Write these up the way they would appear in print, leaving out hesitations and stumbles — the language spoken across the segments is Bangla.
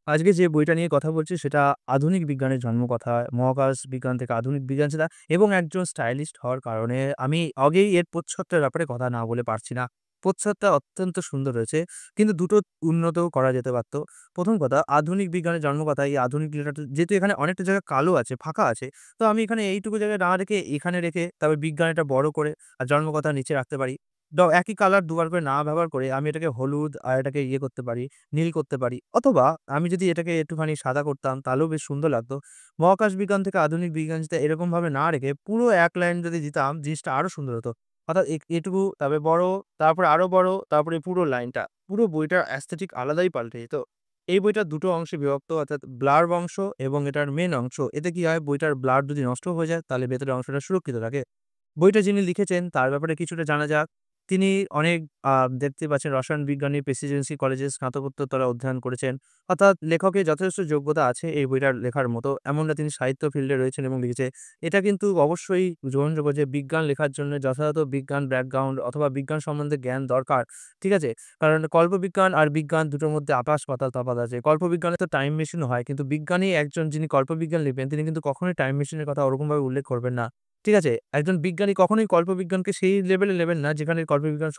আজকে যে বইটা নিয়ে কথা বলছি সেটা আধুনিক বিজ্ঞানের জন্মকথা, মহাকাশ বিজ্ঞান থেকে আধুনিক বিজ্ঞান সেটা এবং একজন স্টাইলিস্ট হওয়ার কারণে আমি আগেই এর প্রচ্ছদটার ব্যাপারে কথা না বলে পারছি না। প্রচ্ছদটা অত্যন্ত সুন্দর হয়েছে। কিন্তু দুটো উন্নতও করা যেতে পারত। ১ম কথা আধুনিক বিজ্ঞানের জন্মকথা এই আধুনিক লেটারটা যেহেতু এখানে অনেকটা জায়গা কালো আছে, ফাঁকা আছে। তো আমি এখানে এইটুকু জায়গায় না রেখে এখানে রেখে তারপর বিজ্ঞান এটা বড় করে আর জন্মকথা নিচে রাখতে পারি। একই কালার দুবার করে না ব্যবহার করে আমি এটাকে হলুদ আর এটাকে ইয়ে করতে পারি নীল করতে পারি। অথবা আমি যদি এটাকে একটুখানি সাদা করতাম তাহলেও বেশ সুন্দর লাগতো। মহাকাশ বিজ্ঞান থেকে আধুনিক বিজ্ঞান যেটা এরকমভাবে না রেখে পুরো এক লাইন যদি দিতাম জিনিসটা আরো সুন্দর হতো। অর্থাৎ এটুকু তারপরে বড়, তারপরে আরো বড়, তারপরে পুরো লাইনটা। পুরো বইটার aesthetic আলাদাই পাল্টে যেত। এই বইটা দুটো অংশে বিভক্ত অর্থাৎ ব্লার্ব অংশ এবং এটার মেইন অংশ। এতে কি হয় বইটার ব্লার যদি নষ্ট হয়ে যায় তাহলে ভেতরের অংশটা সুরক্ষিত থাকে। বইটা যিনি লিখেছেন তার ব্যাপারে কিছুটা জানা যাক। তিনি অনেক আ দেখতে পাচ্ছেন রসায়ন বিজ্ঞানী প্রেসিডেন্সি কলেজে স্নাতকোত্তর অধ্যয়ন করেছেন। অর্থাৎ লেখকের যথেষ্ট যোগ্যতা আছে এই বইটার লেখার মতো। এমনটা তিনি সাহিত্য ফিল্ডে রয়েছেন এবং লিখেছে। এটা কিন্তু অবশ্যই গ্রহণযোগ্য যে বিজ্ঞান লেখার জন্য যথাযথ বিজ্ঞান ব্যাকগ্রাউন্ড অথবা বিজ্ঞান সম্বন্ধে জ্ঞান দরকার। ঠিক আছে? কারণ কল্পবিজ্ঞান আর বিজ্ঞান দুটোর মধ্যে আকাশ পাতাল তফাৎ আছে। কল্পবিজ্ঞানে তো টাইম মেশিনও হয়। কিন্তু বিজ্ঞানী একজন যিনি কল্পবিজ্ঞান লিখবেন তিনি কিন্তু কখনোই টাইম মেশিনের কথা ওরকমভাবে উল্লেখ করবেন না। ঠিক আছে? একজন বিজ্ঞানী কখনোই কল্পবিজ্ঞানকে সেই লেভেলে নেবেন না যেখানে কল্পবিজ্ঞান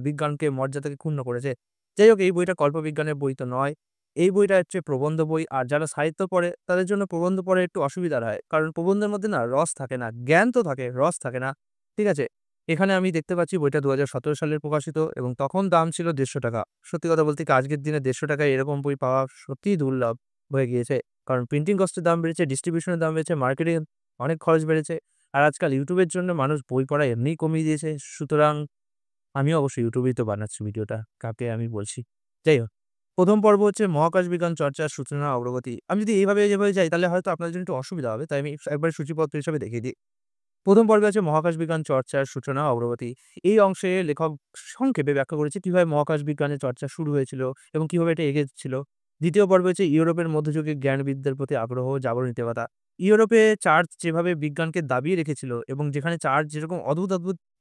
বিজ্ঞানকে মর্যাদাকে ক্ষুণ্ণ করেছে। যাই হোক এই বইটা কল্পবিজ্ঞানের বই তো নয়। এই বইটা হচ্ছে প্রবন্ধ বই। আর যারা সাহিত্য পড়ে তাদের জন্য প্রবন্ধ পড়া একটু অসুবিধার হয়। কারণ প্রবন্ধের মধ্যে না রস থাকে না। জ্ঞান তো থাকে, রস থাকে না। ঠিক আছে? এখানে আমি দেখতে পাচ্ছি বইটা ২০১৭ সালের প্রকাশিত এবং তখন দাম ছিল ৳১৫০। সত্যি কথা বলতে কি আজকের দিনে ৳১৫০ এরকম বই পাওয়া সত্যিই দুর্লভ হয়ে গিয়েছে। কারণ প্রিন্টিং কস্টের দাম বেড়েছে, ডিস্ট্রিবিউশন এর দাম বেড়েছে, মার্কেটিং অনেক খরচ বেড়েছে। আর আজকাল YouTube এর জন্য মানুষ বই পড়া এমনিই কমিয়ে দিয়েছে। সুতরাং আমিও অবশ্য YouTube এই তো বানাচ্ছি ভিডিওটা। কাকে আমি বলছি। যাই হোক, ১ম পর্ব হচ্ছে মহাকাশ বিজ্ঞান চর্চার সূচনা অগ্রগতি। আমি যদি এইভাবে যাই তাহলে হয়তো আপনাদের জন্য একটু অসুবিধা হবে। তাই আমি একবারে সূচিপত্র হিসাবে দেখিয়ে দিই। ১ম পর্বে আছে মহাকাশ বিজ্ঞান চর্চার সূচনা অগ্রগতি। এই অংশে লেখক সংক্ষেপে ব্যাখ্যা করেছে কিভাবে মহাকাশ বিজ্ঞানের চর্চা শুরু হয়েছিল এবং কিভাবে এটা এগেছিল। ২য় পর্বে হচ্ছে ইউরোপের মধ্যযুগীয় জ্ঞানবিদ্যার প্রতি আগ্রহ ও জাগরণিকতা। ইউরোপে চার্চ যেভাবে বিজ্ঞানকে দাবিয়ে রেখেছিল এবং যেখানে চার্চ যেরকম অদ্ভুত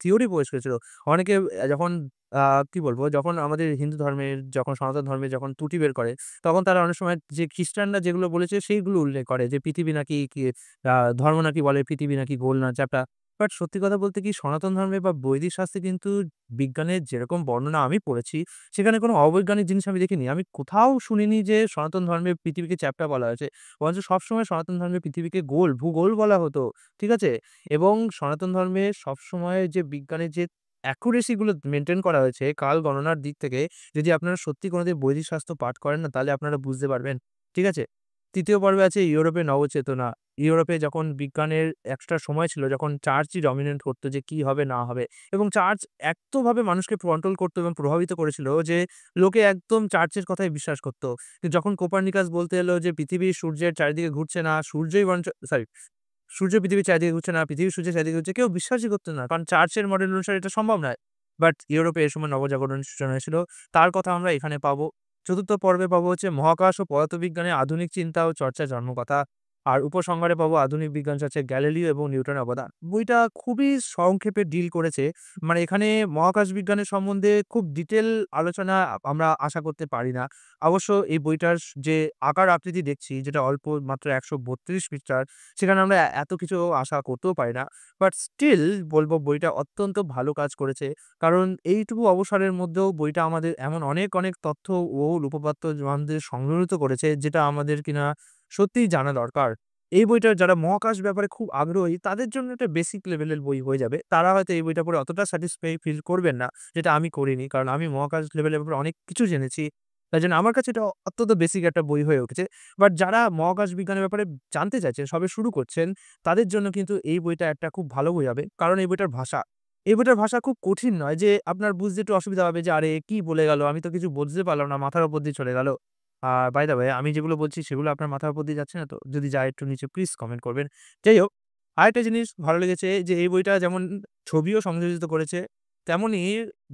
থিওরি পেশ করেছিল, অনেকে যখন আ কি বলবো? যখন আমাদের হিন্দু ধর্মের যখন সনাতন ধর্মের যখন ত্রুটি বের করে, তখন তারা অনেক সময় যে খ্রিস্টানরা যেগুলো বলেছে সেইগুলো উল্লেখ করে যে পৃথিবী নাকি কি আ ধর্ম নাকি বলে পৃথিবী নাকি গোল না চ্যাপ্টা। বাট সত্যি কথা বলতে কি সনাতন ধর্মে বা বৈদিক শাস্ত্রে কিন্তু বিজ্ঞানের যেরকম বর্ণনা আমি পড়েছি, সেখানে কোনো অবৈজ্ঞানিক জিনিস আমি দেখিনি। আমি কোথাও শুনিনি যে সনাতন ধর্মে পৃথিবীকে চ্যাপ্টা বলা হয়েছে। বরঞ্চ সবসময় সনাতন ধর্মে পৃথিবীকে গোল, ভূগোল বলা হতো। ঠিক আছে? এবং সনাতন ধর্মে সবসময় যে বিজ্ঞানের যে accuracy গুলো মেইনটেইন করা হয়েছে কাল গণনার দিক থেকে, যদি আপনারা সত্যি কোনদিন বৈদিক শাস্ত্র পাঠ করেন না, তাহলে আপনারা বুঝতে পারবেন। ঠিক আছে? ৩য় পর্বে আছে ইউরোপের নবচেতনা। ইউরোপে যখন বিজ্ঞানের একটা সময় ছিল যখন চার্চই ডমিনেন্ট করত যে কি হবে না হবে এবং চার্চ এতভাবে মানুষকে কন্ট্রোল করত এবং প্রভাবিত করেছিল যে লোকে একদম চার্চের কথাই বিশ্বাস করত। কিন্তু যখন কোপার্নিকাস বলতে এলো যে পৃথিবী সূর্যের চারিদিকে ঘুরছে না, সূর্যই বরঞ্চ সরি সূর্য পৃথিবীর চারিদিকে ঘুরছে না, পৃথিবী সূর্যের চারিদিকে ঘুরছে। কেউ বিশ্বাসই করত না। কারণ চার্চের মডেল অনুসারে এটা সম্ভব নয়। বাট ইউরোপে এ সময় নবজাগরণের সূচনা হয়েছিল। তার কথা আমরা এখানে পাবো। ৪র্থ পর্বে পাবো হচ্ছে মহাকাশ ও পদার্থবিজ্ঞানের আধুনিক চিন্তা ও চর্চার জন্মকথা। আর উপসংহারে পাবো আধুনিক বিজ্ঞান চর্চায় গ্যালিলিও এবং নিউটনের অবদান। বইটা খুবই সংক্ষেপে ডিল করেছে। মানে এখানে মহাকাশ বিজ্ঞানের সম্বন্ধে খুব ডিটেইল আলোচনা আমরা আশা করতে পারি না। অবশ্য এই বইটার যে আকার আকৃতি দেখছি যেটা অল্প মাত্র ১৩২ পৃষ্ঠার, সেখানে আমরা এত কিছু আশা করতেও পারি না। বাট স্টিল বলব বইটা অত্যন্ত ভালো কাজ করেছে। কারণ এইটুকু অবসরের মধ্যেও বইটা আমাদের এমন অনেক তথ্য ও উপপাদ্য আমাদের সংগ্রহিত করেছে যেটা আমাদের কিনা সত্যিই জানা দরকার। এই বইটা যারা মহাকাশ ব্যাপারে খুব আগ্রহী তাদের জন্য একটা বেসিক লেভেলের বই হয়ে যাবে। তারা হয়তো এই বইটা পড়ে অতটা স্যাটিসফাই ফিল করবেন না, যেটা আমি করিনি। কারণ আমি মহাকাশ লেভেলের ব্যাপারে অনেক কিছু জেনেছি। তাই জন্য আমার কাছে এটা অত্যন্ত বেসিক একটা বই হয়ে উঠেছে। বাট যারা মহাকাশ বিজ্ঞানের ব্যাপারে জানতে চাইছেন, সবে শুরু করছেন, তাদের জন্য কিন্তু এই বইটা একটা খুব ভালো বই হবে। কারণ এই বইটার ভাষা খুব কঠিন নয় যে আপনার বুঝতে একটু অসুবিধা হবে যে, "আরে কি বলে গেল? আমি তো কিছু বুঝতে পারলাম না। মাথার উপর দিয়ে চলে গেল।" বাই দ্য ওয়ে আমি যেগুলো বলছি সেগুলো আপনার মাথার উপর দিয়ে যাচ্ছে না তো? যদি যায় একটু নিচে প্লিজ কমেন্ট করবেন। যাই হোক, আরেকটা জিনিস ভালো লেগেছে যে এই বইটা যেমন ছবিও সংযোজিত করেছে, তেমনি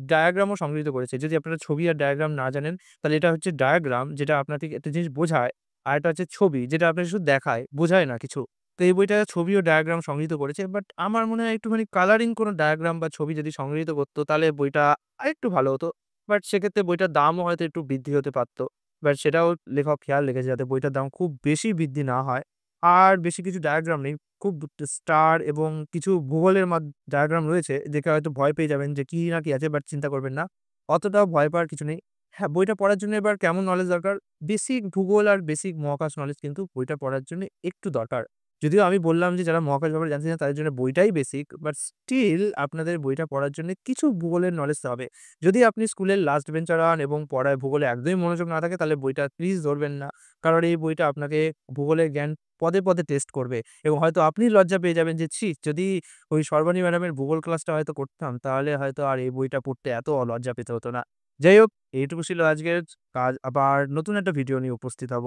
ডায়াগ্রামও সংযোজিত করেছে। যদি আপনারা ছবি আর ডায়াগ্রাম না জানেন, তাহলে এটা হচ্ছে ডায়াগ্রাম যেটা আপনাকে একটা জিনিস বোঝায়। আরেকটা হচ্ছে ছবি যেটা আপনাকে শুধু দেখায়, বোঝায় না কিছু। তো এই বইটা ছবি ও ডায়াগ্রাম সংগৃহীত করেছে। বাট আমার মনে হয় একটুখানি কালারিং কোনো ডায়াগ্রাম বা ছবি যদি সংগৃহীত করত, তাহলে বইটা আরেকটু ভালো হতো। বাট সেক্ষেত্রে বইটার দামও হয়তো একটু বৃদ্ধি হতে পারত। বাট সেটাও লেখক খেয়াল রেখেছে যাতে বইটার দাম খুব বেশি বৃদ্ধি না হয়। আর বেশি কিছু ডায়াগ্রাম নেই। খুব স্টার এবং কিছু ভূগোলের ডায়াগ্রাম রয়েছে দেখে হয়তো ভয় পেয়ে যাবেন যে কি না কি আছে, বাট চিন্তা করবেন না। অতটাও ভয় পাওয়ার কিছু নেই। হ্যাঁ, বইটা পড়ার জন্য এবার কেমন নলেজ দরকার? বেসিক ভূগোল আর বেসিক মহাকাশ নলেজ কিন্তু বইটা পড়ার জন্য একটু দরকার। যদিও আমি বললাম যে যারা মহাকাশ ব্যাপারে জানতে চান তাদের জন্য বইটাই বেসিক, বাট স্টিল আপনাদের বইটা পড়ার জন্য কিছু ভূগোলের নলেজ হবে। যদি আপনি স্কুলের লাস্ট বেঞ্চার হন এবং পড়ায় ভূগোলে একদমই মনোযোগ না থাকে তাহলে বইটা প্লিজ ধরবেন না। কারণ এই বইটা আপনাকে ভূগোলের জ্ঞান পদে, পদে টেস্ট করবে এবং হয়তো আপনি লজ্জা পেয়ে যাবেন যে ছি! যদি ওই সর্বাণী ম্যাডামের ভূগোল ক্লাসটা হয়তো করতাম তাহলে হয়তো আর এই বইটা পড়তে এত লজ্জা পেতে হতো না। যাই হোক, এইটুকু ছিল আজকের কাজ। আবার নতুন একটা ভিডিও নিয়ে উপস্থিত হব।